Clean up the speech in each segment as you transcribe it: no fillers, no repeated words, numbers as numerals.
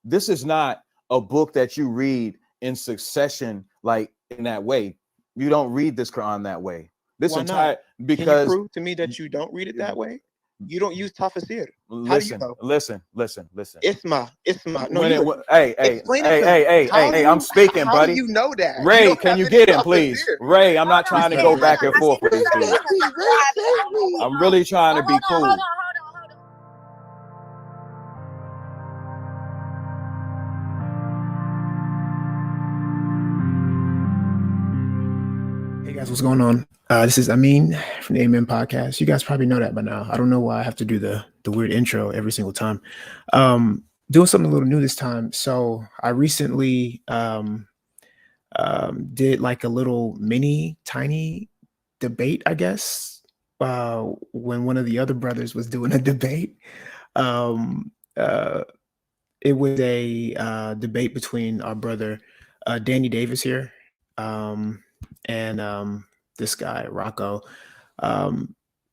this is not a book that you read in succession, like in that way. You don't read this Quran that way. This Why entire not? because Can you prove to me that you don't read it that way? You don't use tafsir. How do you know? Listen. Isma. No, When you hey, explain it to me. I'm speaking, How buddy. do you know that? Ray, don't can have you any get him, please? tafsir. Ray, I'm not trying to go back and forth with this dude. I'm really trying to be cool. Hold on. Hey guys, what's going on? This is Amin from the Amen Podcast. You guys probably know that by now. I don't know why I have to do the weird intro every single time. Doing something a little new this time. So I recently did like a little tiny debate, I guess, when one of the other brothers was doing a debate. It was a debate between our brother Danny Davis here. And this guy Rocco.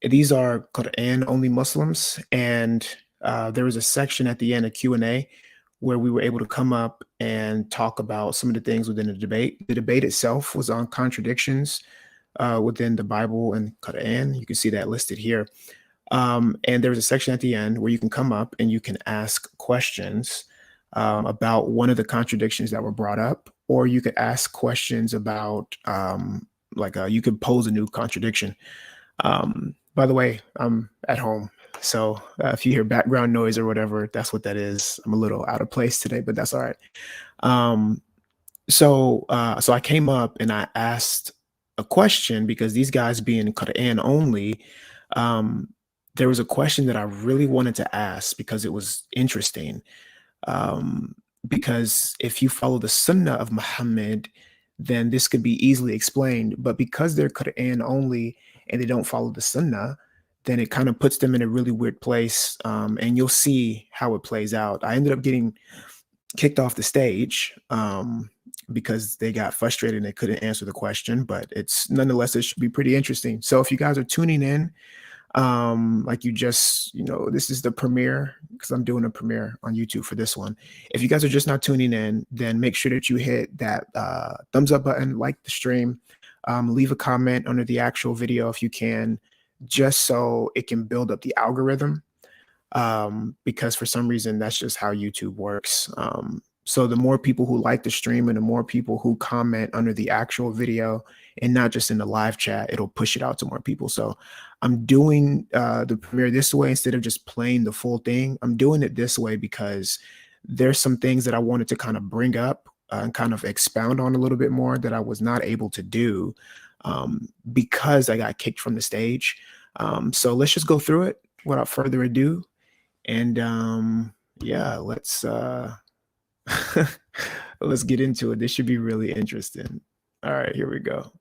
These are Quran only Muslims, and there was a section at the end, a Q&A, where we were able to come up and talk about some of the things within the debate. The debate itself was on contradictions within the Bible and Quran. You can see that listed here. And there was a section at the end where you can come up and you can ask questions about one of the contradictions that were brought up, or you could ask questions about you could pose a new contradiction. By the way, I'm at home, so if you hear background noise or whatever, that's what that is. I'm a little out of place today, but that's all right. So I came up and I asked a question because these guys being Quran only, there was a question that I really wanted to ask because it was interesting. Because if you follow the Sunnah of Muhammad, then this could be easily explained. But because they're Quran only and they don't follow the Sunnah, then it kind of puts them in a really weird place. And you'll see how it plays out. I ended up getting kicked off the stage because they got frustrated and they couldn't answer the question. But it's nonetheless, it should be pretty interesting. So if you guys are tuning in, this is the premiere because I'm doing a premiere on YouTube for this one. If you guys are just not tuning in, then make sure that you hit that thumbs up button, like the stream, leave a comment under the actual video if you can, just so it can build up the algorithm. Because for some reason that's just how YouTube works. So the more people who like the stream and the more people who comment under the actual video and not just in the live chat, it'll push it out to more people. So I'm doing the premiere this way instead of just playing the full thing. I'm doing it this way because there's some things that I wanted to kind of bring up and kind of expound on a little bit more that I was not able to do because I got kicked from the stage. So let's just go through it without further ado. And let's let's get into it. This should be really interesting. All right, here we go.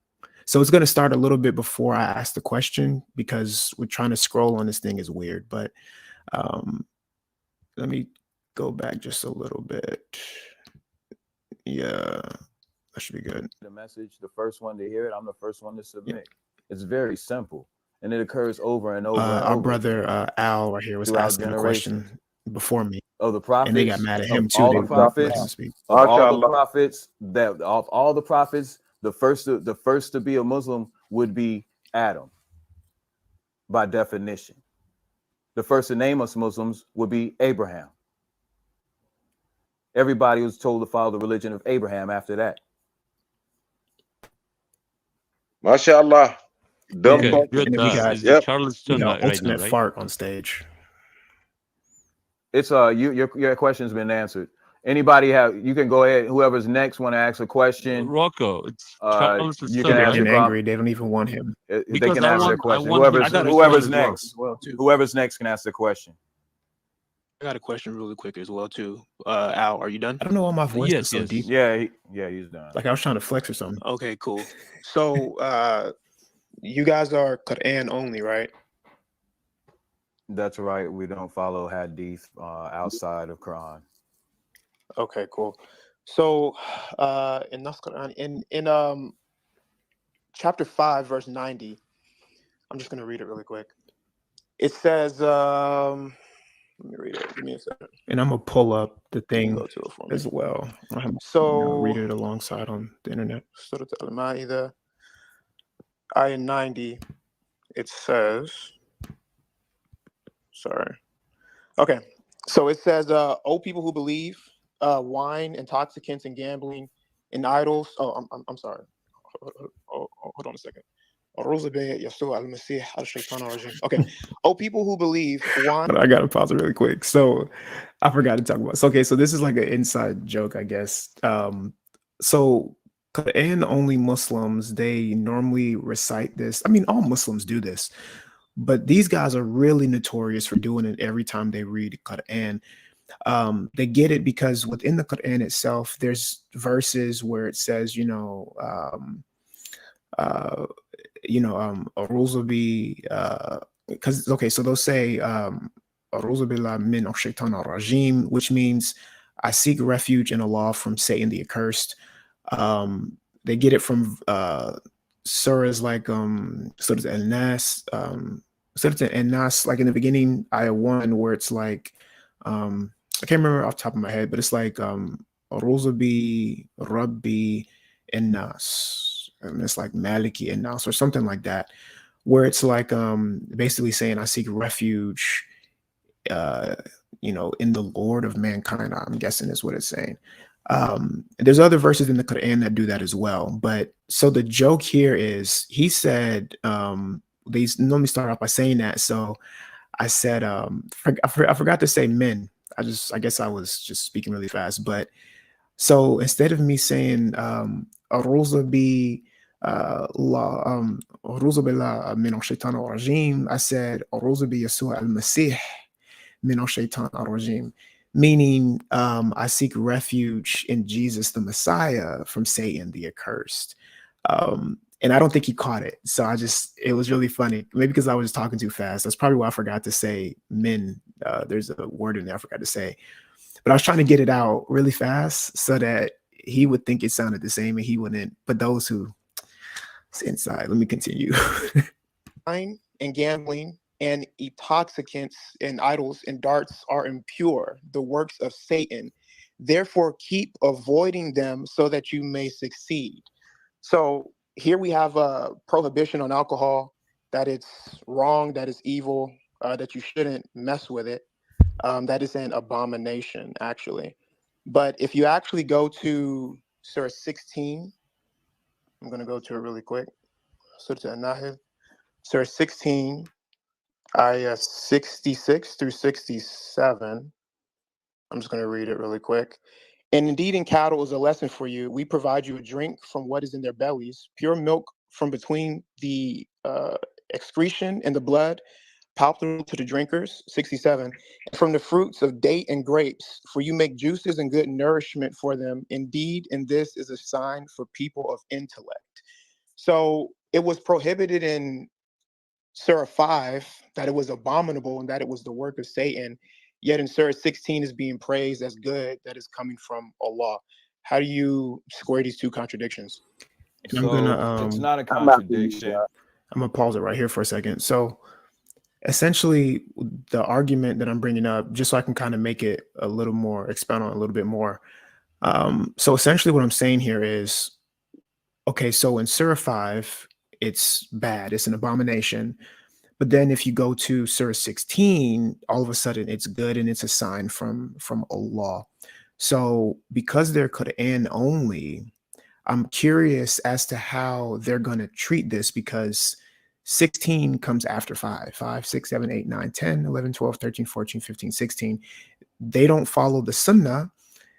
So it's going to start a little bit before I ask the question because we're trying to scroll on this thing is weird. But let me go back just a little bit. Yeah, that should be good. The message, the first one to hear it, I'm the first one to submit. Yeah. It's very simple, and it occurs over and over. Our brother Al right here was asking a question before me. Oh, the prophets, and they got mad at him too. All the prophets, all the prophets. The first to be a Muslim would be Adam, by definition. The first to name us Muslims would be Abraham. Everybody was told to follow the religion of Abraham after that. MashaAllah. Okay, good. Charleston, ultimate fart on stage. It's your question's been answered. Anybody you can go ahead. Whoever's next want to ask a question. Rocco, you can ask angry. They don't even want him. They can ask their question. Whoever's next. Whoever's next can ask the question. I got a question really quick as well too. Al, are you done? I don't know why my voice is so deep. Yeah, he's done. Like I was trying to flex or something. Okay, cool. So you guys are Quran only, right? That's right. We don't follow hadith outside of Quran. Okay, cool. So in chapter 5, verse 90, I'm just gonna read it really quick. It says, Let me read it. Give me a second. And I'm gonna pull up the thing Go to it for me. as well. I'm So read it alongside on the internet. Surah Al-Ma'idah, ayah 90. It says, sorry. Okay. So it says, "O people who believe, wine, intoxicants, and gambling, and idols." Oh, I'm sorry. Hold on a second. Okay. Oh, people who believe, wine. I gotta pause it really quick. So I forgot to talk about. So okay, so this is like an inside joke, I guess. So Quran only Muslims, they normally recite this. I mean, all Muslims do this, but these guys are really notorious for doing it every time they read Quran. They get it because within the Quran itself, there's verses where it says, rules will be because okay, so they'll say "A'udhu billahi min ash-shaytan ar-rajim," which means I seek refuge in Allah from Satan the accursed. They get it from surahs like Surah Al-Nas, Surah Al-Nas, like in the beginning, ayah 1, where it's like I can't remember off the top of my head, but it's like "A'udhu bi Rabbi an-Nas." And it's like Maliki and Nas or something like that, where it's like basically saying I seek refuge in the Lord of mankind, I'm guessing is what it's saying. There's other verses in the Quran that do that as well. But so the joke here is he said they normally start off by saying that. So I said I forgot to say men. I guess I was just speaking really fast. But so instead of me saying Aruza bi Aruza billah min ash-shaytan ar-rajim, I said Aruza bi Yasu'a al-Masih min ash-shaytan ar-rajim, meaning I seek refuge in Jesus the Messiah from Satan the accursed. And I don't think he caught it. So it was really funny. Maybe because I was talking too fast. That's probably why I forgot to say men. There's a word in there I forgot to say. But I was trying to get it out really fast so that he would think it sounded the same and he wouldn't. But those who it's inside, let me continue. Wine and gambling and intoxicants and idols and darts are impure, the works of Satan. Therefore, keep avoiding them so that you may succeed. So here we have a prohibition on alcohol, that it's wrong, that it's evil, that you shouldn't mess with it. That is an abomination, actually. But if you actually go to Surah 16, I'm going to go to it really quick. Surah An-Nahl, Surah 16, ayah 66 through 67. I'm just going to read it really quick. "And indeed in cattle is a lesson for you. We provide you a drink from what is in their bellies, pure milk from between the excretion and the blood, palpable to the drinkers." 67. "And from the fruits of date and grapes, for you make juices and good nourishment for them. Indeed, and this is a sign for people of intellect." So it was prohibited in Surah 5 that it was abominable and that it was the work of Satan. Yet in Surah 16 is being praised as good, that is coming from Allah. How do you square these two contradictions? And I'm gonna it's not a I'm after you, contradiction. I'm gonna pause it right here for a second. So essentially the argument that I'm bringing up, just so I can kind of make it a little more, expound on it a little bit more. So essentially what I'm saying here is, okay, so in Surah 5, it's bad, it's an abomination. But then if you go to Surah 16, all of a sudden it's good and it's a sign from Allah. So because they're Quran only, I'm curious as to how they're going to treat this, because 16 comes after 5, 5, 6, 7, 8, 9, 10, 11, 12, 13, 14, 15, 16. They don't follow the Sunnah.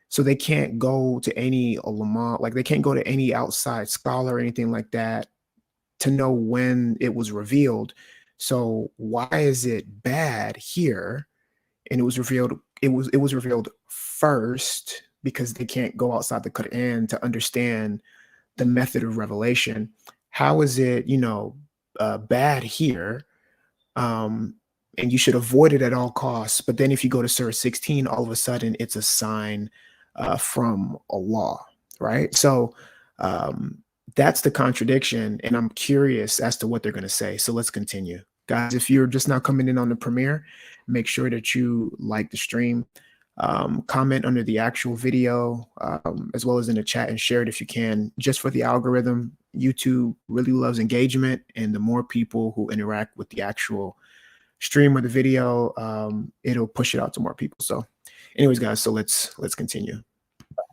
So they can't go to any ulama, like they can't go to any outside scholar or anything like that to know when it was revealed. So why is it bad here? And it was revealed first because they can't go outside the Quran to understand the method of revelation. How is it, bad here? And you should avoid it at all costs. But then if you go to Surah 16, all of a sudden it's a sign from Allah, right? So that's the contradiction, and I'm curious as to what they're going to say. So let's continue. Guys, if you're just now coming in on the premiere, make sure that you like the stream, comment under the actual video, as well as in the chat, and share it if you can, just for the algorithm. YouTube really loves engagement, and the more people who interact with the actual stream or the video, it'll push it out to more people. So anyways, guys, so let's continue.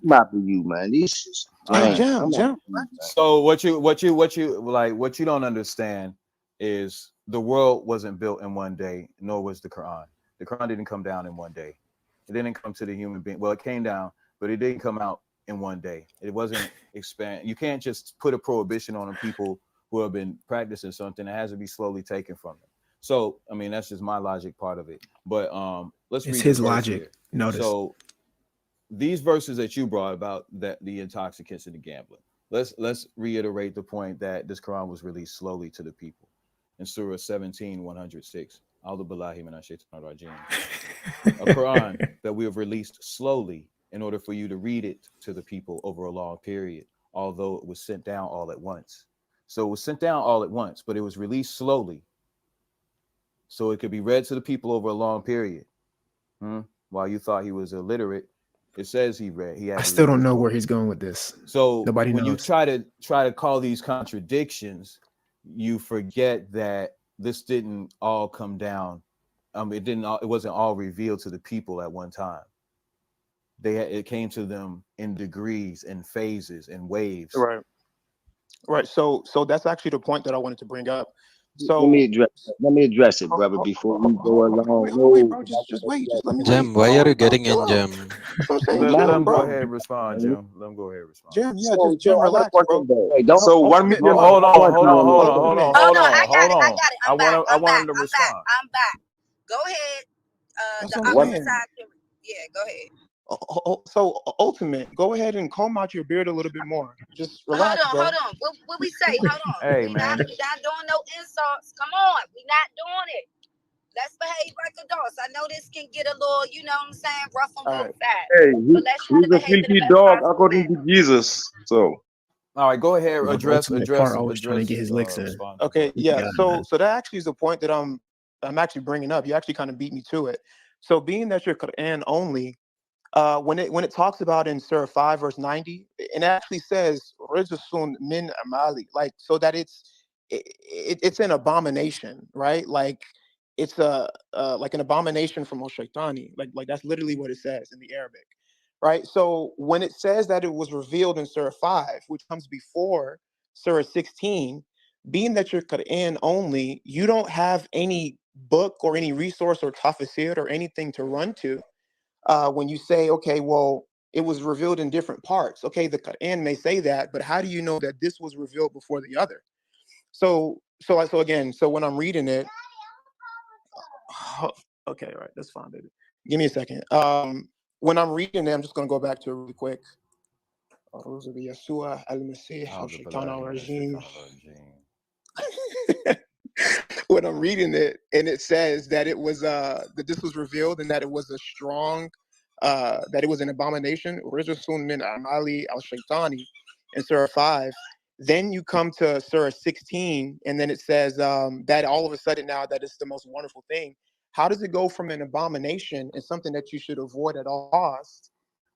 I'm after you, man. These shits. Hey, Man, Jim. So what you don't understand is the world wasn't built in one day, nor was the Quran. The Quran didn't come down in one day. It didn't come to the human being. Well, it came down, but it didn't come out in one day. It wasn't expand. You can't just put a prohibition on people who have been practicing something. It has to be slowly taken from them. So, I mean, that's just my logic part of it. But let's read his the verse logic. here. Notice. So these verses that you brought about that the intoxicants and the gambling. Let's reiterate the point that this Quran was released slowly to the people. In Surah 17, 106. A'udhu billahi minash shaitanir rajim. A Quran that we have released slowly in order for you to read it to the people over a long period, although it was sent down all at once. So it was sent down all at once, but it was released slowly, so it could be read to the people over a long period. While you thought he was illiterate, it says he read. I still don't know where he's going with this. So nobody when knows. you try to call these contradictions, you forget that this didn't all come down. It wasn't all revealed to the people at one time. It came to them in degrees and phases and waves. Right. So that's actually the point that I wanted to bring up. So let me address it, brother, before we go along. Wait, bro, just wait. Just let me. Jim, why are you getting in, Jim? That's what I'm saying. Let him bro. go ahead and respond, Jim. Let him go ahead and respond. Jim, yeah, just Jim, relax, bro. Wait, don't. So Hold on. I want him to respond. I'm back. Go ahead. That's The what I'm other saying. side can, yeah, go ahead. So ultimate, go ahead and comb out your beard a little bit more. Just relax, hold on. What we say? Hold on. Hey, we man. not doing no insults. Come on, we not doing it. Let's behave like adults. I know this can get a little, you know what I'm saying, rough on both sides. Hey, But let's try to he's a behave in the filthy best dog possible according manner. to Jesus. So All right, go ahead. The Address. ultimate part always trying to get his licks in. respond. Okay, yeah. Yeah, So man. that actually is the point that I'm actually bringing up. You actually kind of beat me to it. So being that you're Quran only, when it talks about in Surah 5 verse 90, it actually says "Rijsun min amali," like so that it's an abomination, right? Like it's like an abomination from Shaitani. Like that's literally what it says in the Arabic, right? So when it says that it was revealed in Surah 5, which comes before Surah 16, being that you're Quran only, you don't have any book or any resource or tafsir or anything to run to when you say, okay, well, it was revealed in different parts. Okay, the Quran may say that, but how do you know that this was revealed before the other? So when I'm reading it, okay, all right, that's fine, baby. Give me a second. When I'm reading it, I'm just gonna go back to it really quick. When I'm reading it, and it says that it was that this was revealed and that it was a strong that it was an abomination, Rijsun min amali al-shaytani, in Surah 5. Then you come to Surah 16, and then it says that all of a sudden now that it's the most wonderful thing. How does it go from an abomination and something that you should avoid at all costs,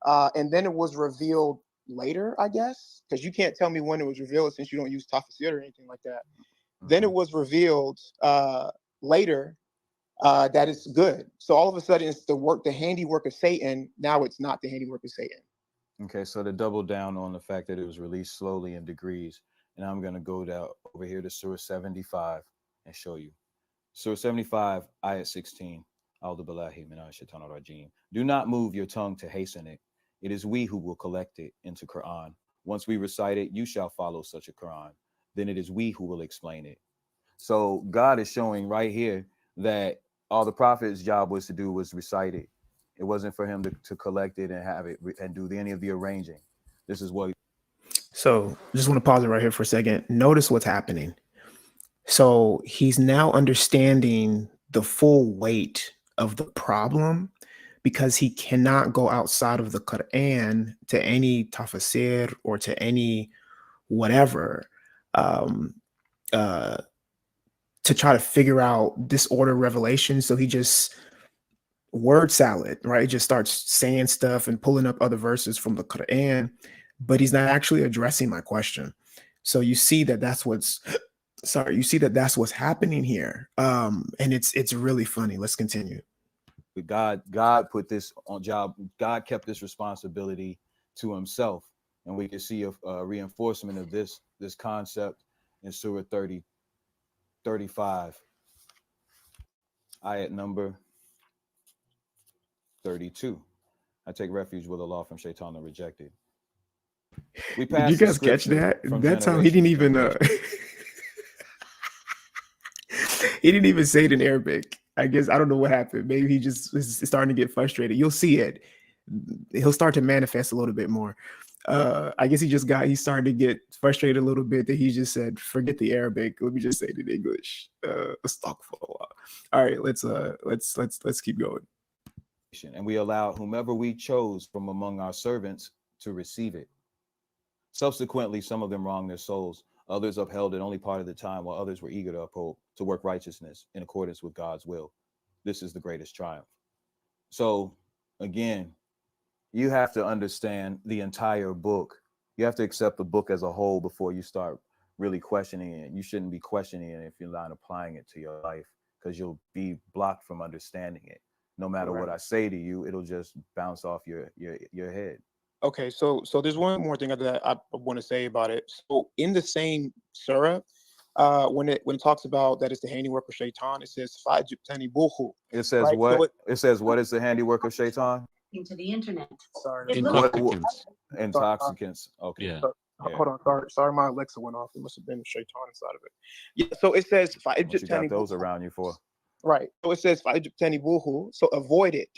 and then it was revealed later, I guess? Because you can't tell me when it was revealed since you don't use tafsir or anything like that. Then it was revealed later that it's good. So all of a sudden it's the handiwork of Satan. Now it's not the handiwork of Satan. Okay, so to double down on the fact that it was released slowly in degrees, and I'm going to go down over here to Surah 75 and show you. Surah 75, ayat 16. A'udhu billahi minash shaitanir rajim. Do not move your tongue to hasten it. It is we who will collect it into Quran. Once we recite it, you shall follow such a Quran. Then it is we who will explain it. So God is showing right here that all the prophet's job was to do was recite it. It wasn't for him to collect it and have it and do any of the arranging. This is what. So just want to pause it right here for a second. Notice what's happening. So he's now understanding the full weight of the problem because he cannot go outside of the Quran to any tafsir or to any whatever to try to figure out disorder revelation. So he just word salad, right? Just starts saying stuff and pulling up other verses from the Quran, but he's not actually addressing my question. So you see that that's what's sorry, you see that that's what's happening here. And it's really funny. Let's continue. But God put this on job. God kept this responsibility to himself. And we can see a reinforcement of this concept in Surah 35, ayat number 32. I take refuge with Allah from Shaitan the rejected. We Did you pass the guys catch scripture that? from That's how he generation didn't to even generation. he didn't even say it in Arabic. I guess I don't know what happened. Maybe he just is starting to get frustrated. You'll see it. He'll start to manifest a little bit more. I guess he's starting to get frustrated a little bit that he just said, forget the Arabic. Let me just say it in English. Astaghfirullah. All right, let's keep going. And we allowed whomever we chose from among our servants to receive it. Subsequently, some of them wronged their souls. Others upheld it only part of the time, while others were eager to uphold, to work righteousness in accordance with God's will. This is the greatest triumph. So again, you have to understand the entire book. You have to accept the book as a whole before you start really questioning it. You shouldn't be questioning it if you're not applying it to your life, because you'll be blocked from understanding it. No matter what I say to you, it'll just bounce off your head. Okay, so there's one more thing that I want to say about it. So in the same surah, when it talks about that it's the handiwork of Shaitan, it says fa'jibtanibuhu. It says Right, what? so It says what is the handiwork of Shaitan? Into the internet. Sorry, Intoxicants. Intoxicants. Okay. Yeah. Yeah. Hold on, sorry, my Alexa went off. It must have been Shaitan inside of it. Yeah, so it says What you got those fa'jibtanibuhu. around you for? Right. So it says fa'jibtanibuhu, so avoid it.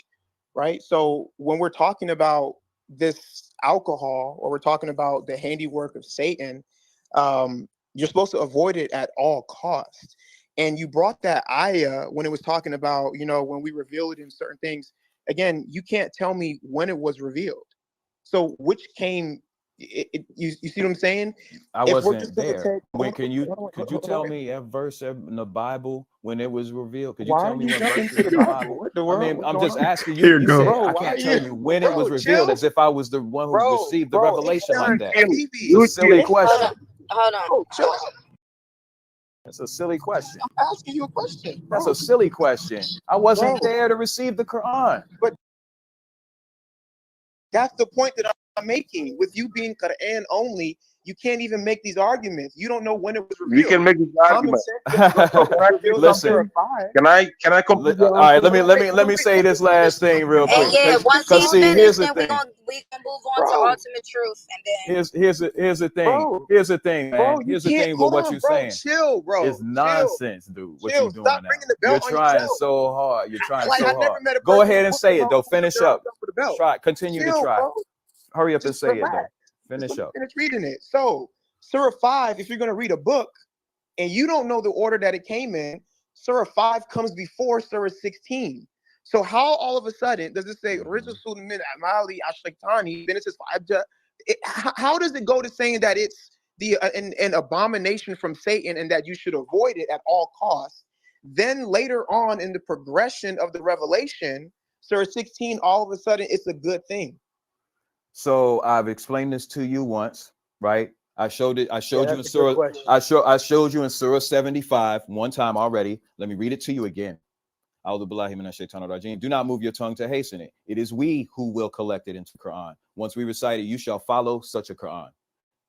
Right. So when we're talking about this alcohol, or we're talking about the handiwork of Satan, you're supposed to avoid it at all costs. And you brought that ayah when it was talking about, when we reveal it in certain things. Again, you can't tell me when it was revealed. So which came, you see what I'm saying? I If we're wasn't just gonna there. take- When hold on, could you hold tell on. me a verse in the Bible when it was revealed? Could you Why tell are me you what jumping verse to in the the Bible? Bible? What the I world? mean, What's I'm going just on? asking you. Here You go. said Bro, I why can't are tell you- you when it was Bro, revealed, chill. as if I was the one who received the Bro, revelation like that. baby. It's a silly question. Hold on. Bro, chill out. It's a silly question. I'm asking you a question. That's Bro. a silly question. I wasn't Bro. there to receive the Quran. But that's the point that I'm making. With you being Qur'an only, you can't even make these arguments. You don't know when it was revealed. You can make this Common argument. sense says it was revealed in Listen. Surah 5. Can I complete All your right, answer? let me say this last thing real And quick. yeah, once Because he's see, finished, here's the then we thing. can move on to Bro. ultimate truth, and then Here's the thing. Bro. Here's the thing, man. Bro, you Here's the can't. thing with Hold what on, you're bro. saying. Chill, bro. It's nonsense, dude. What Chill. you doing Stop now? ringing the bell You're on trying yourself. so hard. You're trying Like, so I never hard. met a Go person ahead who and put say the it though. wrong Finish finger up. for the bell. Try. Continue to Chill, try. bro. Hurry up and Just say it relax. though. Just Finish let me up. finish reading it. So, Surah 5, if you're going to read a book and you don't know the order that it came in, Surah 5 comes before Surah 16. So how all of a sudden does it say Rijsul min amali ashaitani? Then it says how does it go to saying that it's the an abomination from Satan and that you should avoid it at all costs? Then later on in the progression of the revelation, Surah 16, all of a sudden it's a good thing. So I've explained this to you once, right? I showed you in that's a good Surah. question. I showed you in Surah 75 one time already. Let me read it to you again. Do not move your tongue to hasten it. It is we who will collect it into Quran. Once we recite it, you shall follow such a Quran.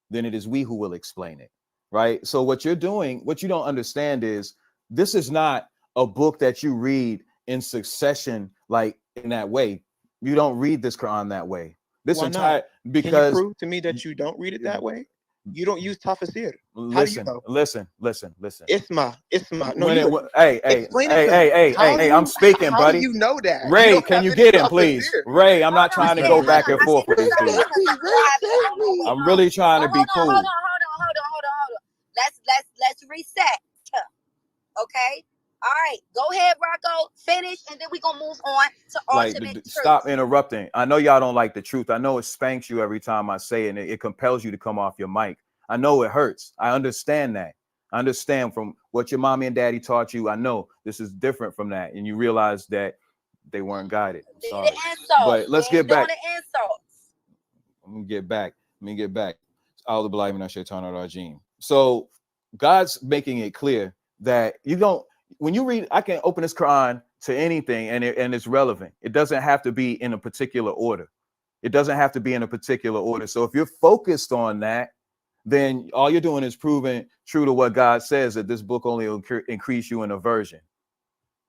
Then it is we who will explain it, right? So what you're doing, what you don't understand is this is not a book that you read in succession, like in that way. You don't read this Quran that way. This Why entire not? because Can you prove to me that you don't read it that way? You don't use tafsir. How do you know? Listen. Isma. No, When you hey, explain it to me. I'm speaking, How buddy. do you know that? You Ray, don't can have you any get him, please? tafsir. Ray, I'm not trying to go back and forth with this dude. I'm I'm really trying to be cool. Hold on. Let's reset. Okay. All right. Go ahead, Rocco. Finish, and then we're gonna move on to ultimate truth. Stop interrupting. I know y'all don't like the truth. I know it spanks you every time I say it, and it compels you to come off your mic. I know it hurts. I understand that. I understand from what your mommy and daddy taught you. I know this is different from that, and you realize that they weren't guided. I'm The sorry. insults. But let's We get ain't doing back. the insults. Let me get back. So God's making it clear that you don't, when you read, I can open this Quran to anything and it's relevant. It doesn't have to be in a particular order. So if you're focused on that, then all you're doing is proving true to what God says, that this book only will increase you in aversion,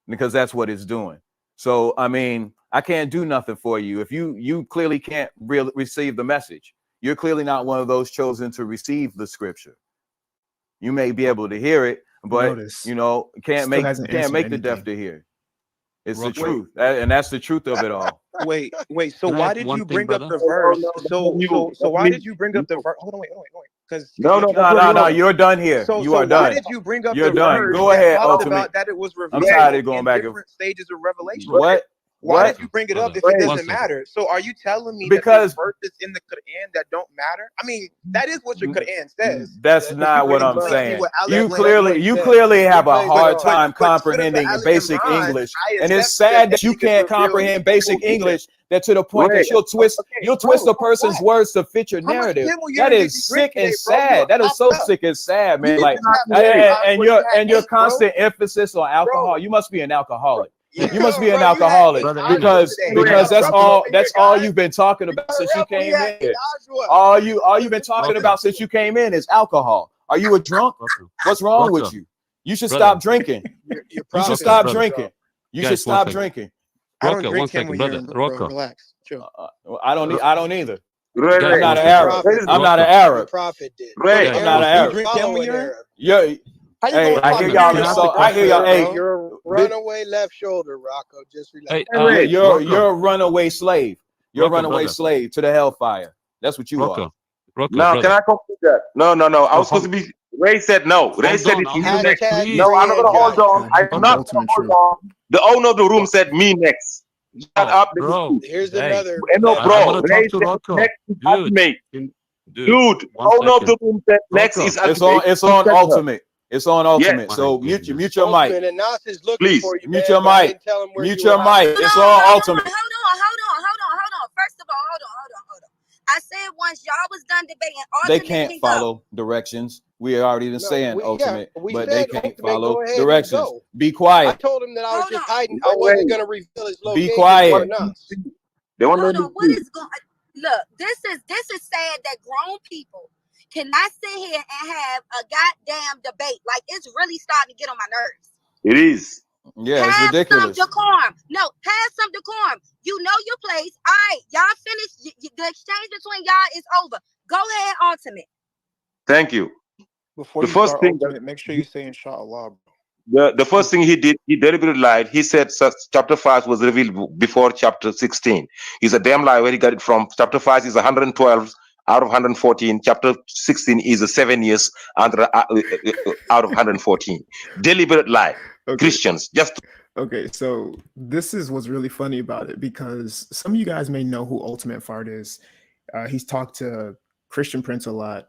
because that's what it's doing. So, I mean, I can't do nothing for you. If you clearly can't receive the message, you're clearly not one of those chosen to receive the scripture. You may be able to hear it, but Notice, you know, can't still make hasn't the answered deaf anything. to hear. It's the Wait. truth, and that's the truth of it all. Wait. So Can I why add did one you thing, bring up brother? the verse? No, So why me. did you bring up the verse? Hold on, wait. Because No, No, you're done here. You are why done. did you bring up You're the done. verse Go that ahead, talked Ultimate. about that it was I'm revealed tired of going in back and different stages of revelation? what? Why What? did you bring it up Brother, if it Wait. one doesn't second. matter? So are you telling me Because- that there's verses in the Quran that don't matter? I mean, that is what your Quran says. That's But not you what can I'm explain to me saying. what Ali You Imran clearly said. have a hard But time Surah comprehending Ali basic Imran, English, ayah and it's 7 sad that says you it is can't revealed comprehend in basic English. English. That to the point that you'll twist a person's words to fit your How much narrative. camel That urine did is you drink sick and today, bro? You sad. That is so hopped up. sick and sad, man. You Like, just have and you had your 8, bro. constant emphasis on alcohol. Bro. You must be an alcoholic. Yeah, You must be an bro, you had alcoholic 8 Brother, Ajwa because today. that's all Guys. you've been talking about since you came in here. Ajwa. All you've been talking Okay. about since you came in is alcohol. Are you a drunk? Rocco. What's wrong with Rocco. you? You should Brother. stop drinking. Your You should prophet, stop brother. drinking. You Guys, should one stop second. drinking. I don't Rocco, drink one second, camel brother. urine, bro. Rocco. Relax. Chill. I don't either. Ray, Guys, I'm not one an second. Arab. I'm not an Rocco. Arab. Prophet did. Ray, Guys, I'm not an one You Arab. drink camel urine? Yeah. How you Hey, gonna I talk hear to y'all me insult. about I hear y'all. that, Hey, bro? You're runaway left shoulder, Rocco. Just relax. Hey, Ray, you're Rocco. a runaway slave. You're a Rocco, runaway brother. slave to the hellfire. That's what you are. Rocco. Rocco, now brother. can I complete that? No. I No, was supposed to be. Ray said no. Ray Hold said on, it's I'll me go next, next. Hashtag please. No, I'm not free gonna hold guys. on. I'm Come not Ultimate gonna hold Truth. on. The owner of the room said me next. Shut up, Bro. Here's Hey, another. No, I bro. want to Ray talk to said Rocco. next is Dude, ultimate. dude, Dude, one owner of the second. room said next Rocco. is It's ultimate. on ultimate. It's on ultimate. My So goodness. mute your mic. Ultimate and Nas is looking Please, for you, mute man, your but I mic. didn't tell him where Mute you your were. mic. It's on ultimate. Hold on. First of all, hold on. I said once y'all was done debating, They Ultimate can't can go. follow directions. We are already been saying ultimate, we but they said can't ultimate, follow go ahead and directions. go. Be I quiet. told him that I was Hold just on. hiding. I wasn't gonna reveal his location quiet. for Nas. they want Hold to on. What is going? Look, this is sad that grown people cannot sit here and have a goddamn debate. Like, it's really starting to get on my nerves. It is. Yeah, it's Have ridiculous. some decorum. No, have some decorum. You know your place. All right, y'all finished. The exchange between y'all is over. Go ahead, Ultimate. Thank you. Before The you first start thing ultimate, make sure you say inshallah, bro. The first thing he did, he deliberately lied. He said chapter 5 was revealed before chapter 16. He's a damn lie. Where he got it from? Chapter 5 is 112 out of 114. Chapter 16 is a 7 years out of 114. Deliberate lie. Okay. Christians, just Okay, so this is what's really funny about it, because some of you guys may know who Ultimate Fart is. He's talked to Christian Prince a lot.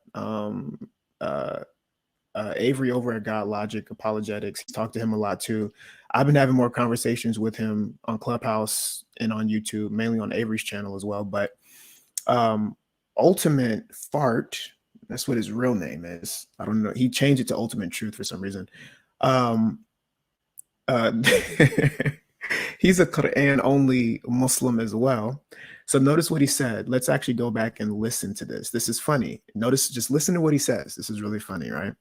Avery over at God Logic Apologetics. He's talked to him a lot too. I've been having more conversations with him on Clubhouse and on YouTube, mainly on Avery's channel as well. But Ultimate Fart, that's what his real name is. I don't know. He changed it to Ultimate Truth for some reason. He's a Quran only Muslim as well. So notice what he said. Let's actually go back and listen to this. This is funny. Notice, just listen to what he says. This is really funny, right?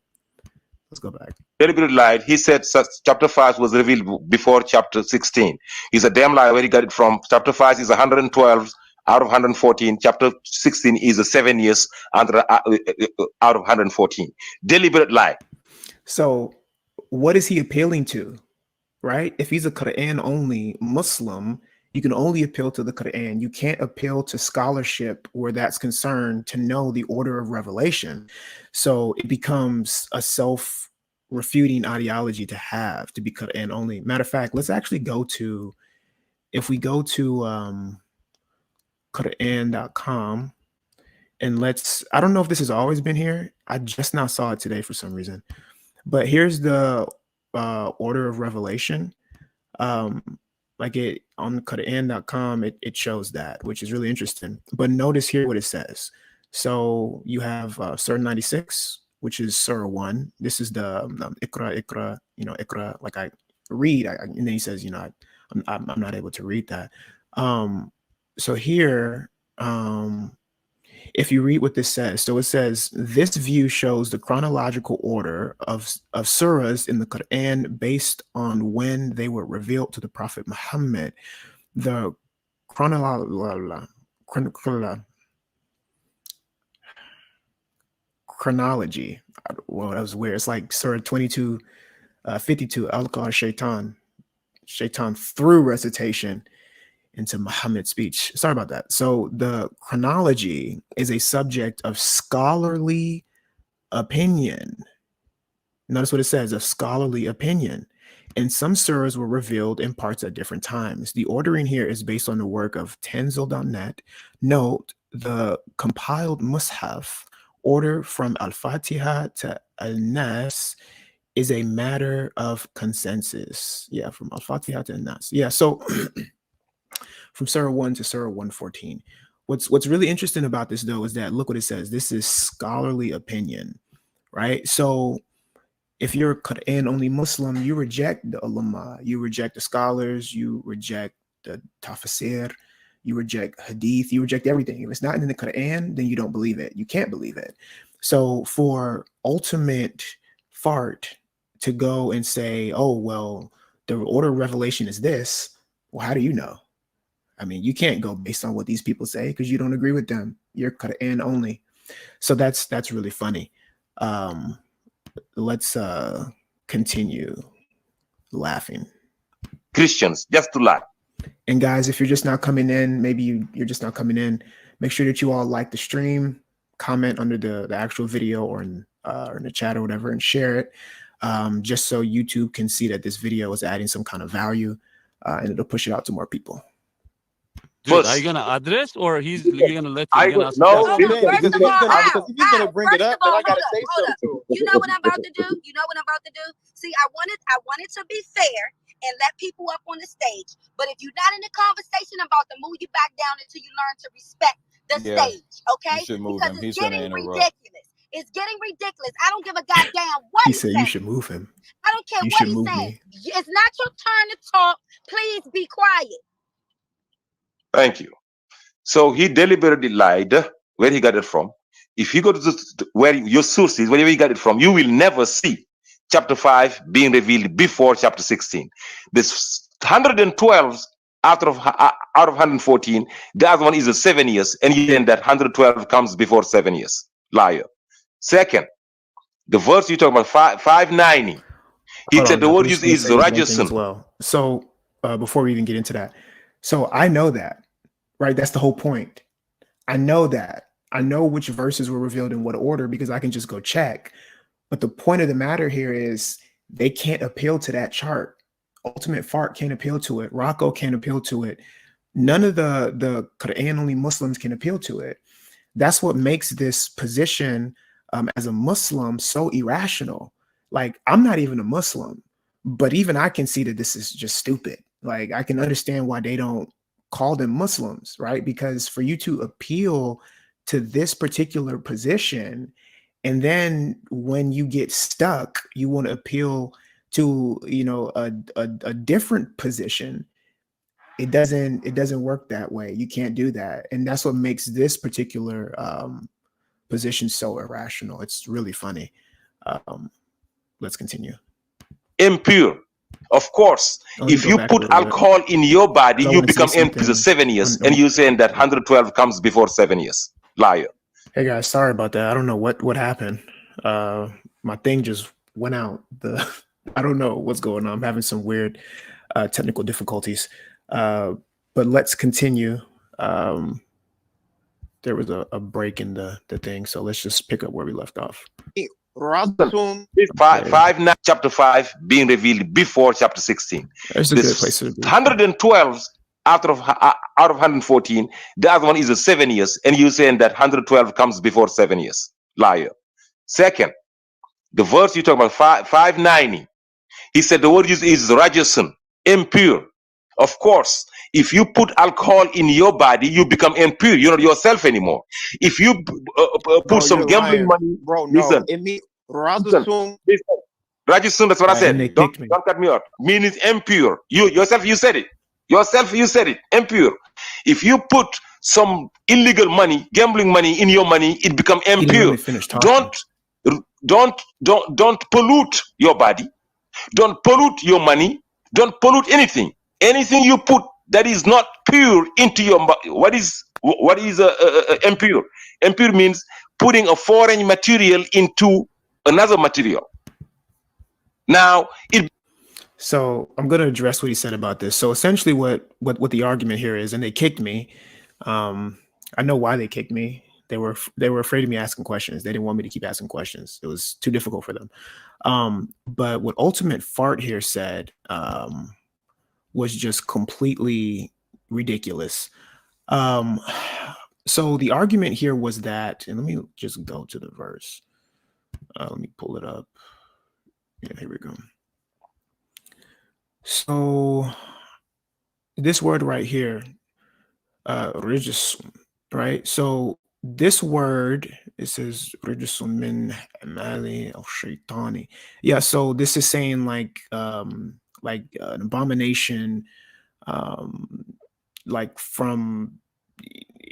Let's go back. deliberately lied. He said chapter 5 was revealed before chapter 16. He's a damn lie. Where he got it from? Chapter 5 is 112 out of 114. Chapter 16 is a 7 years out of 114. Deliberate lie. So what is he appealing to, right? If he's a Quran only Muslim, you can only appeal to the Quran. You can't appeal to scholarship where that's concerned to know the order of revelation. So it becomes a self-refuting ideology to have, to be Quran only. Matter of fact, let's actually go to, if we go to Quran.com, and let's, I don't know if this has always been here. I just now saw it today for some reason. But here's the order of revelation. Like it on Qur'anOnly.com, it shows that, which is really interesting. But notice here what it says. So you have Surah 96, which is Surah 1. This is the Ikra, Ikra, Ikra, like I read, and then he says, I'm not able to read that. So here, if you read what this says, so it says, this view shows the chronological order of surahs in the Quran based on when they were revealed to the Prophet Muhammad. The chronology, well, that was weird. It's like Surah 22, 52, Al-Qar Shaitan through recitation into Muhammad's speech. Sorry about that. So the chronology is a subject of scholarly opinion. Notice what it says, of scholarly opinion. And some surahs were revealed in parts at different times. The ordering here is based on the work of Tanzil.net. Note, the compiled Mus'haf order from Al-Fatiha to Al-Nas is a matter of consensus. Yeah, from Al-Fatiha to Al-Nas. Yeah, so from Surah 1 to Surah 114. What's really interesting about this, though, is that look what it says. This is scholarly opinion, right? So if you're a Quran-only Muslim, you reject the ulama, you reject the scholars, you reject the tafsir, you reject hadith, you reject everything. If it's not in the Quran, then you don't believe it. You can't believe it. So for ultimate fart to go and say, oh, well, the order of revelation is this, well, how do you know? I mean, you can't go based on what these people say because you don't agree with them. You're Quran only. So that's really funny. Let's continue laughing. Christians, just to laugh. And guys, if you're just now coming in, maybe you're just now coming in, make sure that you all like the stream, comment under the actual video or in the chat or whatever, and share it, just so YouTube can see that this video is adding some kind of value, and it'll push it out to more people. Dude, are you gonna address, or he's gonna let you? No. Hold on, first of all, If he's gonna bring it up, then I gotta say something to him. You know what I'm about to do? You know what I'm about to do? See, I wanted to be fair and let people up on the stage. But if you're not in the conversation, I'm about to move you back down until you learn to respect the stage. Okay? You should move because him. He's it's gonna getting interrupt. ridiculous. It's getting ridiculous. I don't give a goddamn what He he's said saying. you should move him. I don't care You what should he's move saying. me. It's not your turn to talk. Please be quiet. Thank you. So he deliberately lied where he got it from. If you go to where your sources, wherever you got it from, you will never see chapter 5 being revealed before chapter 16. This 112 out of 114, the other one is a 7 years, and you then that 112 comes before 7 years. Liar. Second, the verse you talk about 590. He Hold said on, the Doc, word I used just wanna is say this one thing as Rajasun. well. So before we even get into that, so I know that, right? That's the whole point. I know that. I know which verses were revealed in what order because I can just go check. But the point of the matter here is they can't appeal to that chart. Ultimate Fart can't appeal to it. Rocco can't appeal to it. None of the Quran-only Muslims can appeal to it. That's what makes this position as a Muslim so irrational. Like, I'm not even a Muslim, but even I can see that this is just stupid. Like, I can understand why they don't call them Muslims, right? Because for you to appeal to this particular position, and then when you get stuck, you want to appeal to, a different position. It doesn't work that way. You can't do that. And that's what makes this particular position so irrational. It's really funny. Let's continue. Impure. Of course, if you put alcohol in your body, you become impure for 7 years, and you're saying that 112 comes before 7 years. Liar. Hey guys, sorry about that. I don't know what happened. My thing just went out. I don't know what's going on. I'm having some weird technical difficulties. But let's continue. There was a break in the thing, so let's just pick up where we left off. Chapter 5 being revealed before chapter 16. There's a good place to be. 112 out of 114, the other one is a 7 years, and you're saying that 112 comes before 7 years. Liar. Second, the verse you talk about 590. He said the word used is Rajasun, impure. Of course, if you put alcohol in your body, you become impure. You're not yourself anymore. If you put Bro, some you're gambling lying. money, Bro, listen, no. It means listen, Razasum. listen. Rajasthan, that's what I Right. And said. they Don't kicked me. cut me out. Means impure. You yourself, you said it. Yourself, you said it. Impure. If you put some illegal money, gambling money in your money, it become He didn't impure. really finish talking. Don't pollute your body. Don't pollute your money. Don't pollute anything. Anything you put that is not pure into your what is impure? Impure means putting a foreign material into another material. Now it. So I'm going to address what he said about this. So essentially, what the argument here is, and they kicked me. I know why they kicked me. They were afraid of me asking questions. They didn't want me to keep asking questions. It was too difficult for them. But what Ultimate Fart here said was just completely ridiculous. So the argument here was that, and let me just go to the verse. Let me pull it up. Yeah, here we go. So this word right here, religious, right? So this word, it says religious min amali al shaitani. Yeah, so this is saying like an abomination, like from,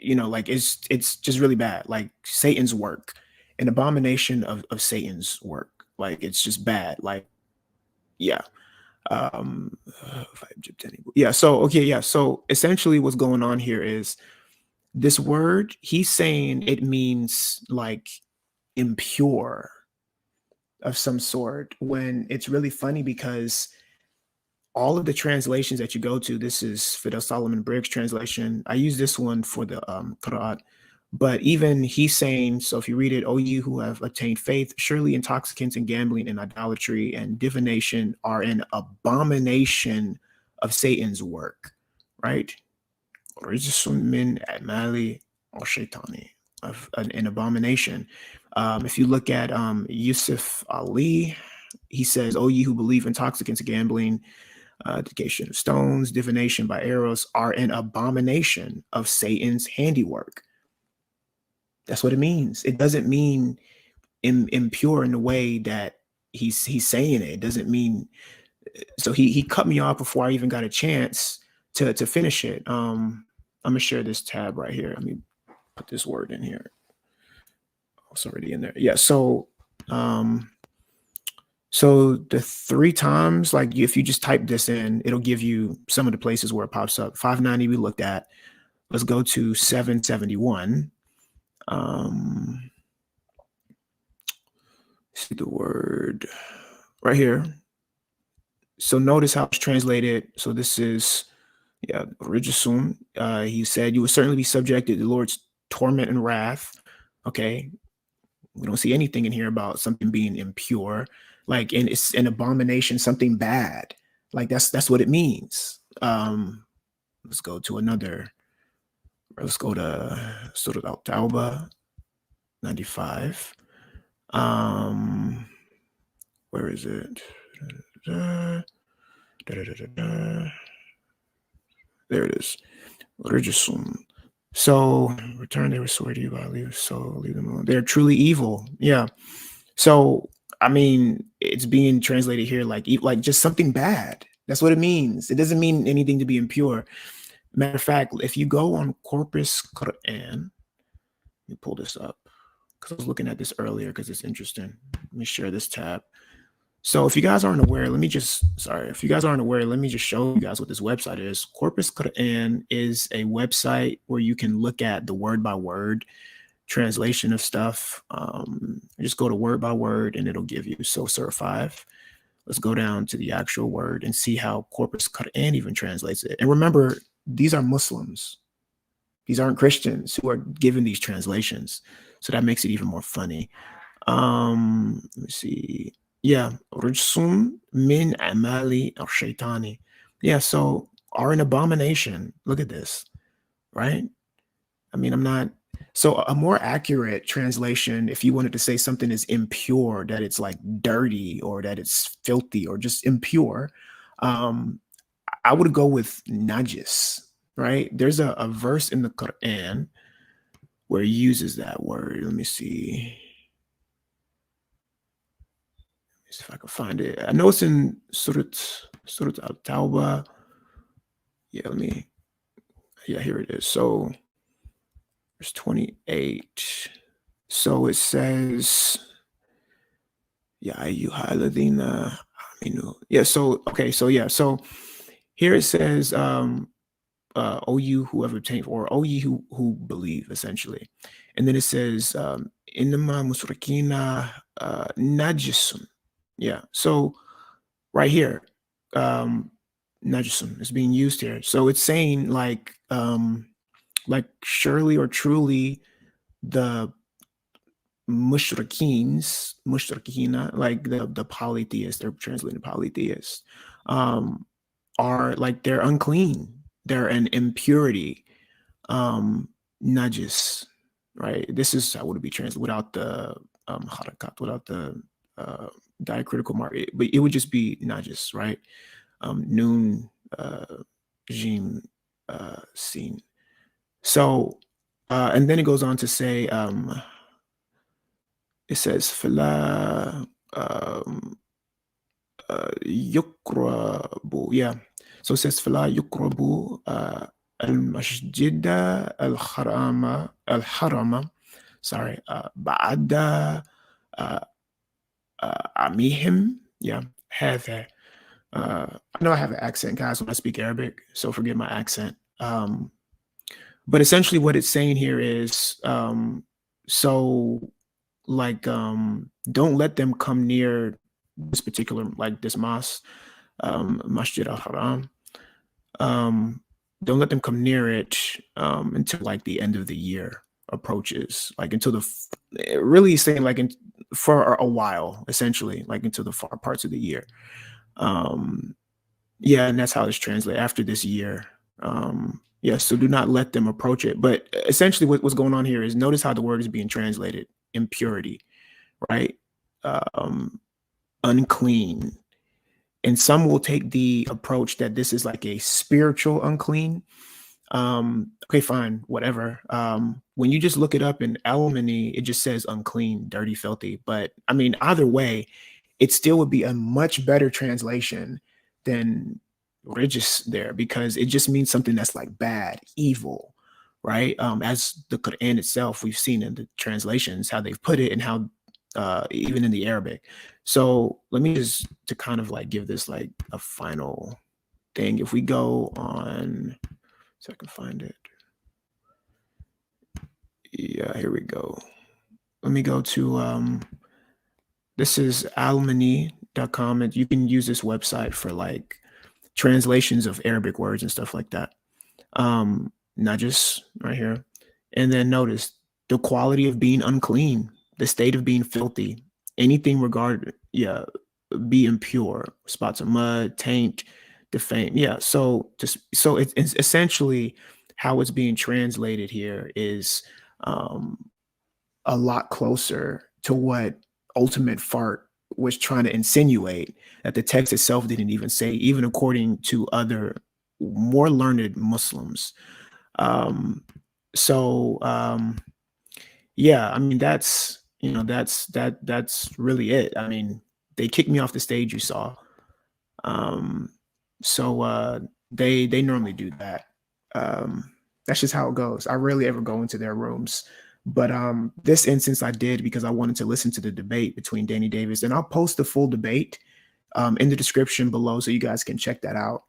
like it's just really bad, like Satan's work, an abomination of Satan's work. Like it's just bad. Like, yeah. Yeah, so okay, yeah, so essentially what's going on here is this word, he's saying it means like impure of some sort, when it's really funny because all of the translations that you go to, this is Fidel Solomon Briggs translation. I use this one for the Qur'an, but even he's saying, so if you read it, "O you who have attained faith, surely intoxicants and gambling and idolatry and divination are an abomination of Satan's work," right? Min amali or shaitani, of an abomination. If you look at Yusuf Ali, he says, "O ye who believe intoxicants, gambling, dedication of stones, divination by arrows are an abomination of Satan's handiwork." That's what it means. It doesn't mean impure in the way that he's saying it. It doesn't mean. So he cut me off before I even got a chance to finish it. I'm gonna share this tab right here. Let me put this word in here. Oh, it's already in there. Yeah. So so the 3 times, like if you just type this in, it'll give you some of the places where it pops up. 590 we looked at. Let's go to 771. See the word right here. So notice how it's translated. So this is, yeah, Rigisum. He said, "You will certainly be subjected to the Lord's torment and wrath." Okay. We don't see anything in here about something being impure, like, and it's an abomination, something bad. Like that's what it means. Let's go to another. Let's go to Surah Al-Tawbah 95. Where is it? There it is. Regisum. So return, they restore to you, I leave, so leave them alone. They're truly evil. Yeah. So I mean, it's being translated here like just something bad. That's what it means. It doesn't mean anything to be impure. Matter of fact, if you go on Corpus Qur'an, let me pull this up because I was looking at this earlier because it's interesting. Let me share this tab. So if you guys aren't aware, if you guys aren't aware, let me just show you guys what this website is. Corpus Qur'an is a website where you can look at the word by word translation of stuff. Just go to word by word and it'll give you. So Surah 5, let's go down to the actual word and see how Corpus Qur'an even translates it. And remember, these are Muslims. These aren't Christians who are given these translations. So that makes it even more funny. Let me see. Yeah, Rujsum min amali al shaitani. Yeah, so are an abomination. Look at this, right? I mean, I'm not. So a more accurate translation, if you wanted to say something is impure, that it's like dirty or that it's filthy or just impure, I would go with najis, right? There's a verse in the Quran where he uses that word. Let me see. See if I can find it. I know it's in Surat Al-Tawbah. Yeah, here it is. So there's 28. So it says, yeah, yeah, so okay, so yeah, so here it says, O you who have obtained, or O ye who believe, essentially. And then it says, Innama musrikina najisun. Yeah, so right here, najisun is being used here. So it's saying like surely or truly the mushrikina, like the polytheists, they're translating polytheists, are like they're unclean, they're an impurity, najis, right? This is how would it be translated without the harakat, without the diacritical mark, but it would just be najis, right? Noon, jim, sin. So, and then it goes on to say, it says fala yukrabu. Yeah. So it says fala yukrabu al-masjida al-harama. Sorry. Ba'ada amihim. Yeah. Have I know I have an accent, guys, when I speak Arabic, so forgive my accent. But essentially what it's saying here is, so like, don't let them come near this particular, like this mosque, Masjid al-Haram. Don't let them come near it until like the end of the year approaches, like until really saying like for a while, essentially, like into the far parts of the year. Yeah, and that's how it's translated, after this year. Yeah, so do not let them approach it. But essentially what's going on here is, notice how the word is being translated: impurity, right? Unclean. And some will take the approach that this is like a spiritual unclean. Okay, fine, whatever. When you just look it up in Al-Mani, it just says unclean, dirty, filthy. But I mean, either way, it still would be a much better translation than religious there, because it just means something that's like bad, evil, right? As the Quran itself, we've seen in the translations how they've put it, and how even in the Arabic. So let me just, to kind of like give this like a final thing. If we go on, so I can find it. Yeah, here we go. Let me go to this is almani.com, and you can use this website for like translations of Arabic words and stuff like that. Najis right here. And then notice the quality of being unclean, the state of being filthy, anything regarded, yeah, be impure, spots of mud, taint, defame. Yeah, so it's essentially how it's being translated here is a lot closer to what Ultimate Fart was trying to insinuate, that the text itself didn't even say, even according to other more learned Muslims. Yeah, I mean, that's really it. I mean, they kicked me off the stage, you saw. They normally do that. That's just how it goes. I rarely ever go into their rooms. But this instance I did because I wanted to listen to the debate between Danny Davis, and I'll post the full debate in the description below so you guys can check that out.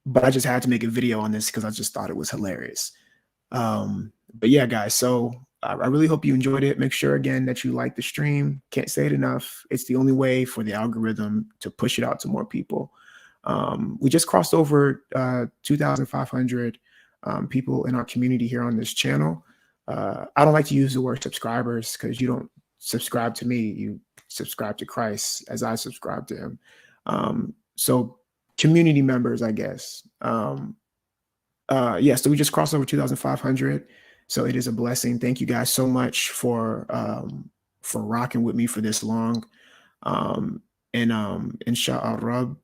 But I just had to make a video on this because I just thought it was hilarious. But yeah, guys, so I really hope you enjoyed it. Make sure, again, that you like the stream. Can't say it enough. It's the only way for the algorithm to push it out to more people. We just crossed over 2,500 people in our community here on this channel. I don't like to use the word subscribers because you don't subscribe to me, you subscribe to Christ as I subscribe to him. So community members, I guess. Yeah, so we just crossed over 2,500. So it is a blessing. Thank you guys so much for rocking with me for this long. And inshallah,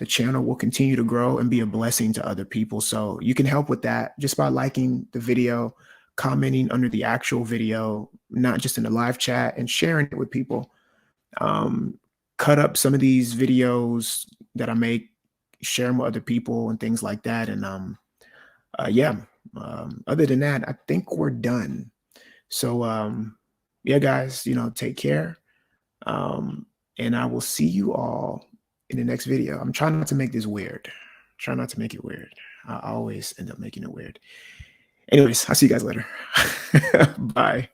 the channel will continue to grow and be a blessing to other people. So you can help with that just by liking the video, commenting under the actual video, not just in the live chat, and sharing it with people. Cut up some of these videos that I make, share them with other people and things like that. And other than that, I think we're done. So yeah, guys, take care. And I will see you all in the next video. I'm trying not to make this weird. Try not to make it weird. I always end up making it weird. Anyways, I'll see you guys later. Bye.